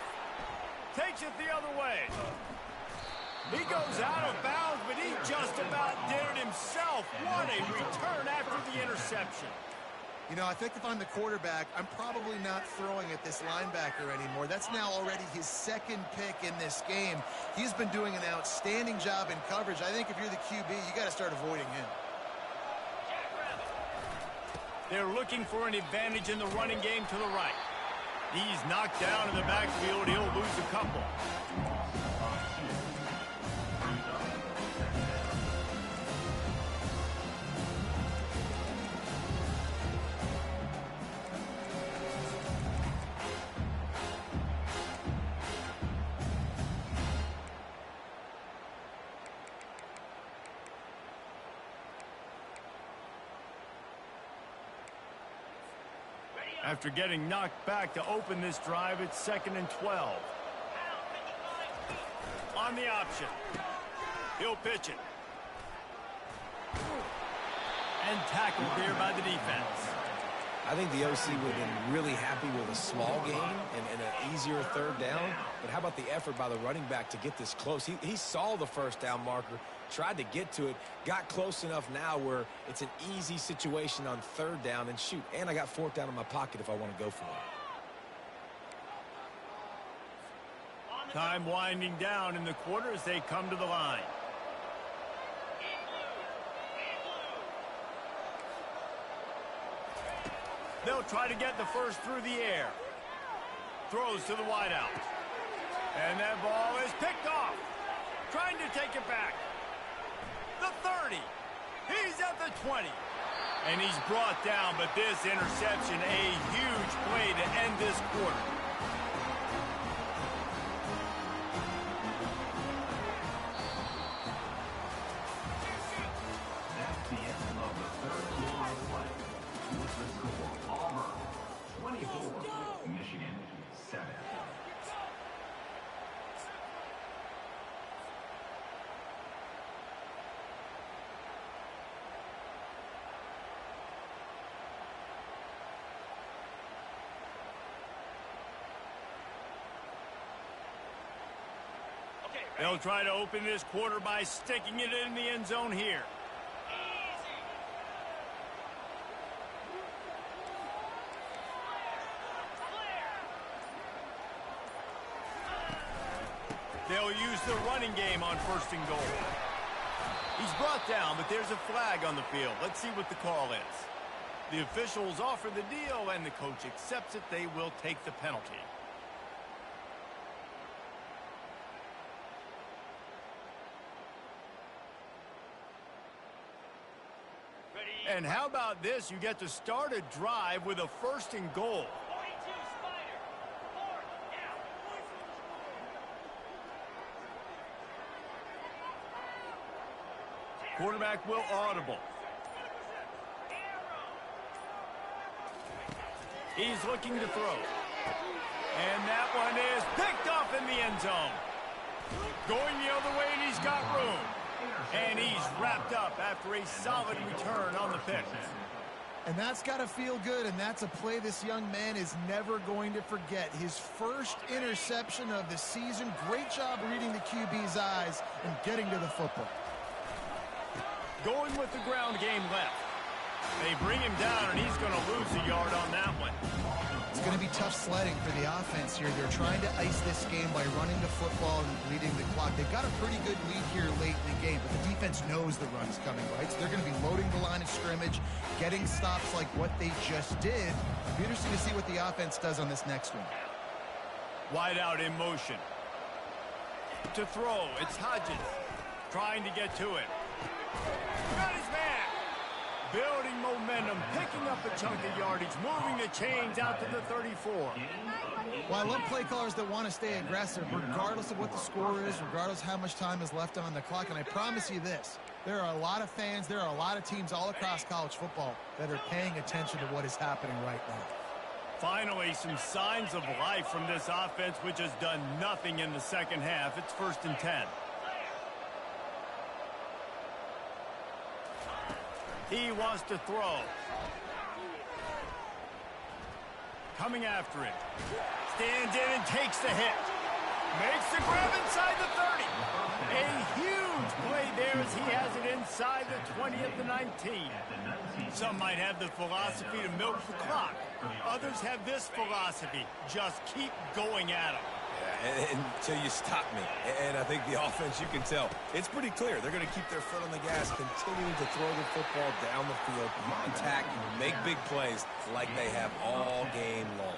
Takes it the other way. He goes out of bounds, but he just about did it himself. What a return after the interception. You know, I think if I'm the quarterback, I'm probably not throwing at this linebacker anymore. That's now already his second pick in this game. He's been doing an outstanding job in coverage. I think if you're the QB, you got to start avoiding him. They're looking for an advantage in the running game to the right. He's knocked down in the backfield. He'll lose a couple. After getting knocked back to open this drive, it's 2nd and 12. On the option. He'll pitch it. And tackled there by the defense. I think the OC would have been really happy with a small gain and an easier third down. But how about the effort by the running back to get this close? He saw the first down marker, tried to get to it, got close enough now where it's an easy situation on third down. And shoot, and I got fourth down in my pocket if I want to go for it. Time winding down in the quarter as they come to the line. They'll try to get the first through the air. Throws to the wideout. And that ball is picked off. Trying to take it back. The 30. He's at the 20. And he's brought down, but this interception, a huge play to end this quarter. That's the end of the third quarter of play. With the score, Auburn 24, Michigan 7. They'll try to open this quarter by sticking it in the end zone here. They'll use the running game on 1st and goal. He's brought down, but there's a flag on the field. Let's see what the call is. The officials offer the deal, and the coach accepts it. They will take the penalty. And how about this? You get to start a drive with a 1st and goal. Quarterback will audible. He's looking to throw. And that one is picked off in the end zone. Going the other way, and he's got room. And he's wrapped up after a solid return on the pick. And that's got to feel good, and that's a play this young man is never going to forget. His first interception of the season. Great job reading the QB's eyes and getting to the football. Going with the ground game left. They bring him down, and he's going to lose a yard on that one. It's going to be tough sledding for the offense here. They're trying to ice this game by running the football and leading the clock. They've got a pretty good lead here late in the game, but the defense knows the run's coming, right? So they're going to be loading the line of scrimmage, getting stops like what they just did. It'll be interesting to see what the offense does on this next one. Wide out in motion. To throw, it's Hodges trying to get to it. Got his man. Building momentum, picking up a chunk of yardage, moving the chains out to the 34. Well, I love play callers that want to stay aggressive, regardless of what the score is, regardless how much time is left on the clock. And I promise you this, there are a lot of fans, there are a lot of teams all across college football that are paying attention to what is happening right now. Finally, some signs of life from this offense, which has done nothing in the second half. It's 1st and 10. He wants to throw. Coming after it. Stands in and takes the hit. Makes the grab inside the 30. A huge play there as he has it inside the 20 at the 19. Some might have the philosophy to milk the clock. Others have this philosophy. Just keep going at him. Until you stop me. And I think the offense, you can tell, it's pretty clear. They're going to keep their foot on the gas, continuing to throw the football down the field, attack, make big plays like they have all game long.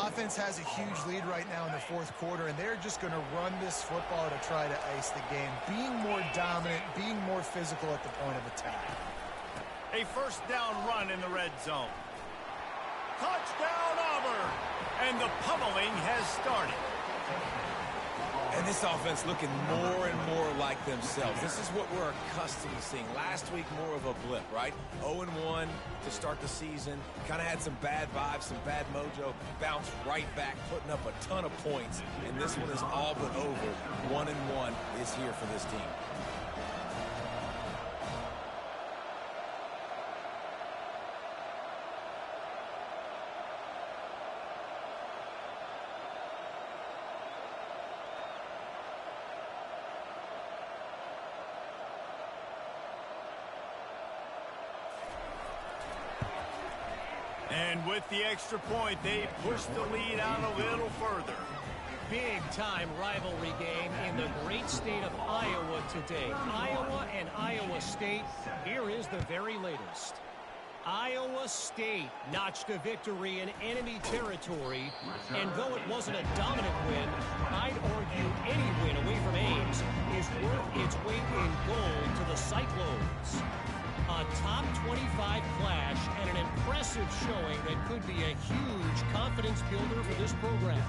Offense has a huge lead right now in the 4th quarter, and they're just going to run this football to try to ice the game, being more dominant, being more physical at the point of attack. A 1st down run in the red zone. Touchdown, Auburn! And the pummeling has started. And this offense looking more and more like themselves. This is what we're accustomed to seeing. Last week, more of a blip, right? 0-1 to start the season. Kind of had some bad vibes, some bad mojo. Bounced right back, putting up a ton of points. And this one is all but over. 1-1 is here for this team. And with the extra point, they push the lead out a little further. Big-time rivalry game in the great state of Iowa today. Iowa and Iowa State. Here is the very latest. Iowa State notched a victory in enemy territory, and though it wasn't a dominant win, I'd argue any win away from Ames is worth its weight in gold to the Cyclones. A top 25 clash and an impressive showing that could be a huge confidence builder for this program.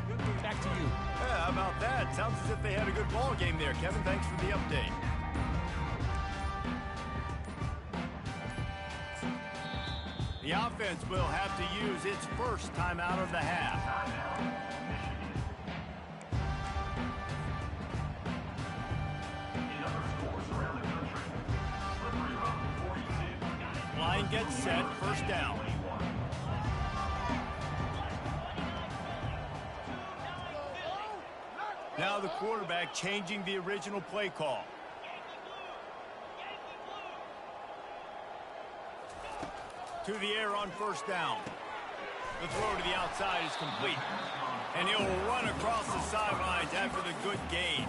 Back to you. Yeah, how about that? Sounds as if they had a good ball game there, Kevin. Thanks for the update. The offense will have to use its first timeout of the half. Line gets set, 1st down. Now the quarterback changing the original play call. To the air on first down. The throw to the outside is complete. And he'll run across the sidelines after the good gain.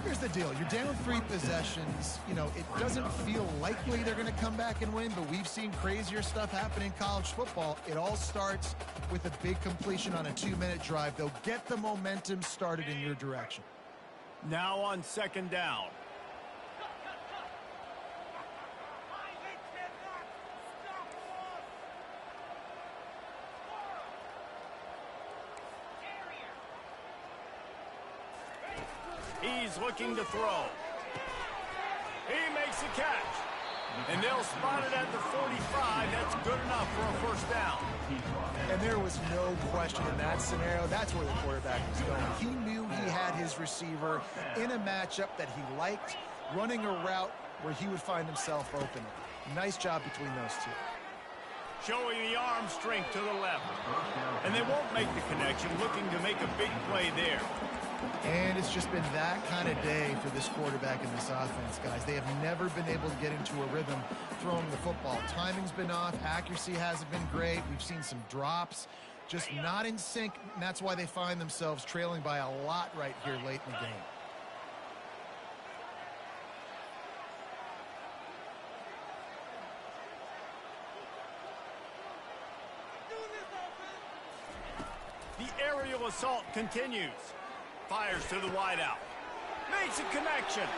Here's the deal. You're down 3 possessions. You know, it doesn't feel likely they're going to come back and win, but we've seen crazier stuff happen in college football. It all starts with a big completion on a 2-minute drive. They'll get the momentum started in your direction. Now on second down. He's looking to throw. He makes a catch. And they'll spot it at the 45. That's good enough for a first down. And there was no question in that scenario. That's where the quarterback was going. He knew he had his receiver in a matchup that he liked, running a route where he would find himself open. Nice job between those two. Showing the arm strength to the left. And they won't make the connection, looking to make a big play there. And it's just been that kind of day for this quarterback and this offense, guys. They have never been able to get into a rhythm throwing the football. Timing's been off. Accuracy hasn't been great. We've seen some drops, just not in sync, and that's why they find themselves trailing by a lot right here late in the game. The aerial assault continues. Fires to the wideout. Makes a connection.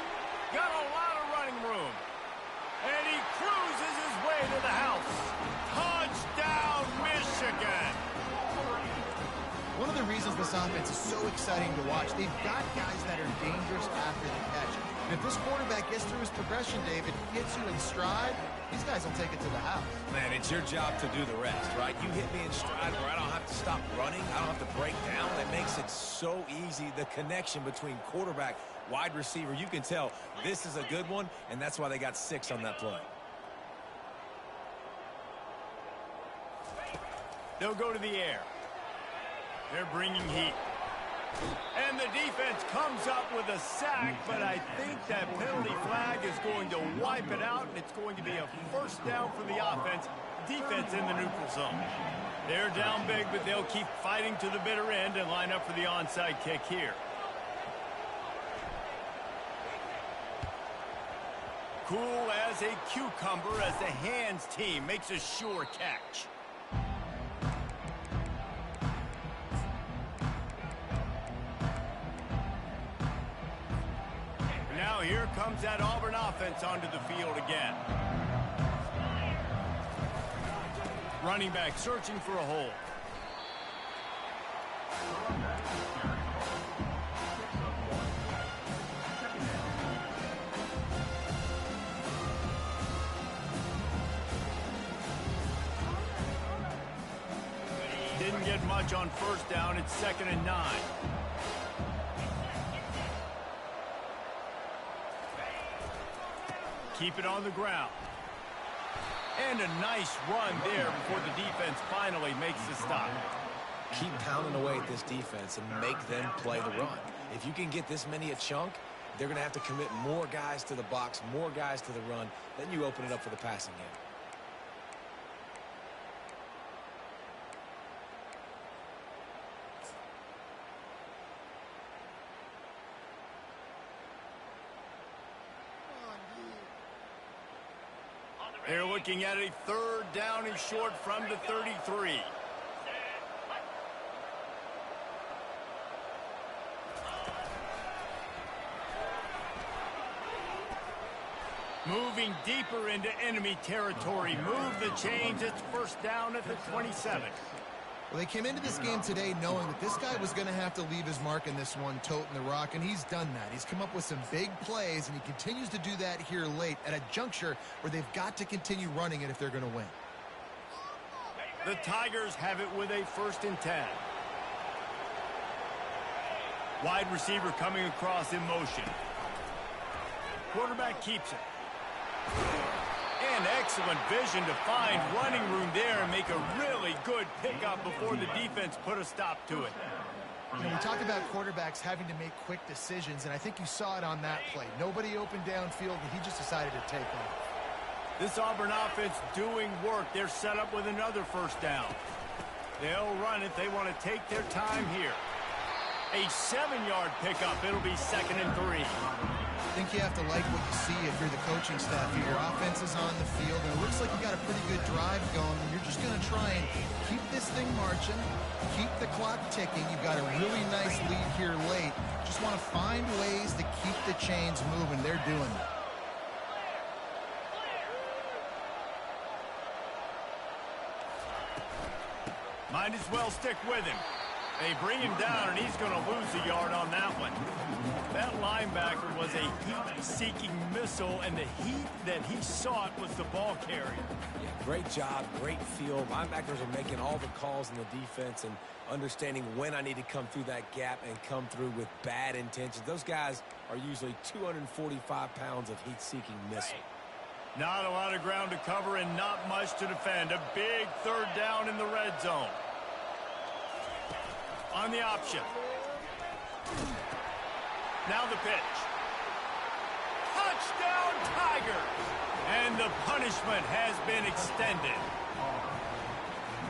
Got a lot of running room. And he cruises his way to the house. Touchdown, Michigan! One of the reasons this offense is so exciting to watch, they've got guys that are dangerous after the catch. And if this quarterback gets through his progression, David, gets you in stride, these guys will take it to the house. Man, it's your job to do the rest, right? You hit me in stride where I don't have to stop running. I don't have to break down. That makes it so easy. The connection between quarterback, wide receiver, you can tell this is a good one, and that's why they got 6 on that play. They'll go to the air. They're bringing heat. And the defense comes up with a sack, but I think that penalty flag is going to wipe it out, and it's going to be a first down for the offense. Defense in the neutral zone. They're down big, but they'll keep fighting to the bitter end and line up for the onside kick here. Cool as a cucumber as the hands team makes a sure catch. Here comes that Auburn offense onto the field again. Running back searching for a hole. Didn't get much on first down. It's 2nd and 9. Keep it on the ground. And a nice run there before the defense finally makes the stop. Keep pounding away at this defense and make them play the run. If you can get this many a chunk, they're going to have to commit more guys to the box, more guys to the run. Then you open it up for the passing game. They're looking at a 3rd down and short from the 33. Moving deeper into enemy territory. Move the chains. It's first down at the 27. Well, they came into this game today knowing that this guy was going to have to leave his mark in this one, toting the rock, and he's done that. He's come up with some big plays, and he continues to do that here late at a juncture where they've got to continue running it if they're going to win. The Tigers have it with a 1st and 10. Wide receiver coming across in motion. Quarterback keeps it. And excellent vision to find running room there and make a really good pickup before the defense put a stop to it. You know, we talk about quarterbacks having to make quick decisions, and I think you saw it on that play. Nobody open downfield, and he just decided to take off. This Auburn offense doing work. They're set up with another first down. They'll run it. They want to take their time here. A 7-yard pickup. It'll be 2nd and 3. I think you have to like what you see if you're the coaching staff here. Your offense is on the field, and it looks like you got a pretty good drive going. And you're just going to try and keep this thing marching, keep the clock ticking. You've got a really nice lead here late. Just want to find ways to keep the chains moving. They're doing it. Might as well stick with him. They bring him down, and he's going to lose a yard on that one. That linebacker was a heat-seeking missile, and the heat that he sought was the ball carrier. Yeah, great job, great feel. Linebackers are making all the calls in the defense and understanding when I need to come through that gap and come through with bad intentions. Those guys are usually 245 pounds of heat-seeking missile. Not a lot of ground to cover and not much to defend. A big 3rd down in the red zone. On the option. Now the pitch. Touchdown, Tigers! And the punishment has been extended.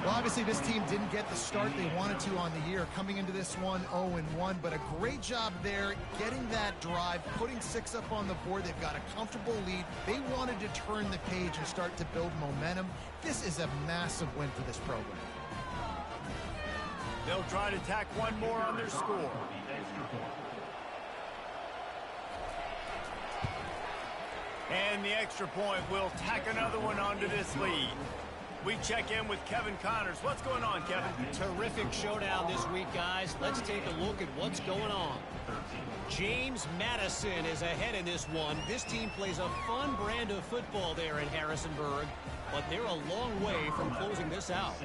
Well, obviously this team didn't get the start they wanted to on the year, coming into this one 0-1, but a great job there getting that drive, putting 6 up on the board. They've got a comfortable lead. They wanted to turn the page and start to build momentum. This is a massive win for this program. They'll try to tack one more on their score. And the extra point will tack another one onto this lead. We check in with Kevin Connors. What's going on, Kevin? Terrific showdown this week, guys. Let's take a look at what's going on. James Madison is ahead in this one. This team plays a fun brand of football there in Harrisonburg, but they're a long way from closing this out.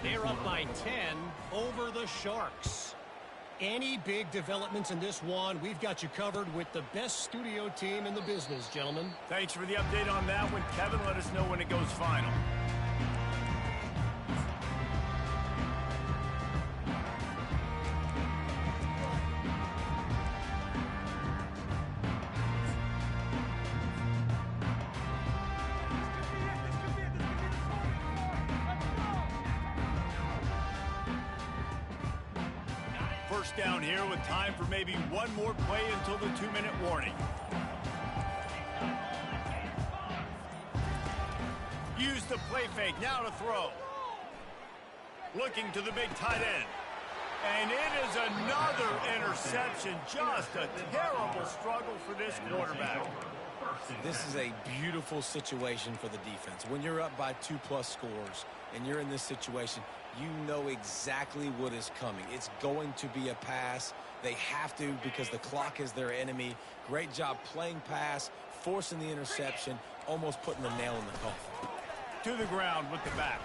They're up by 10 over the Sharks. Any big developments in this one, we've got you covered with the best studio team in the business, gentlemen. Thanks for the update on that one, Kevin. Let us know when it goes final. First down here with time for maybe one more play until the 2-minute warning. Use the play fake, now to throw. Looking to the big tight end. And it is another interception. Just a terrible struggle for this quarterback. This is a beautiful situation for the defense. When you're up by 2+ scores and you're in this situation, you know exactly what is coming. It's going to be a pass. They have to because the clock is their enemy. Great job playing pass, forcing the interception, almost putting the nail in the coffin. To the ground with the back.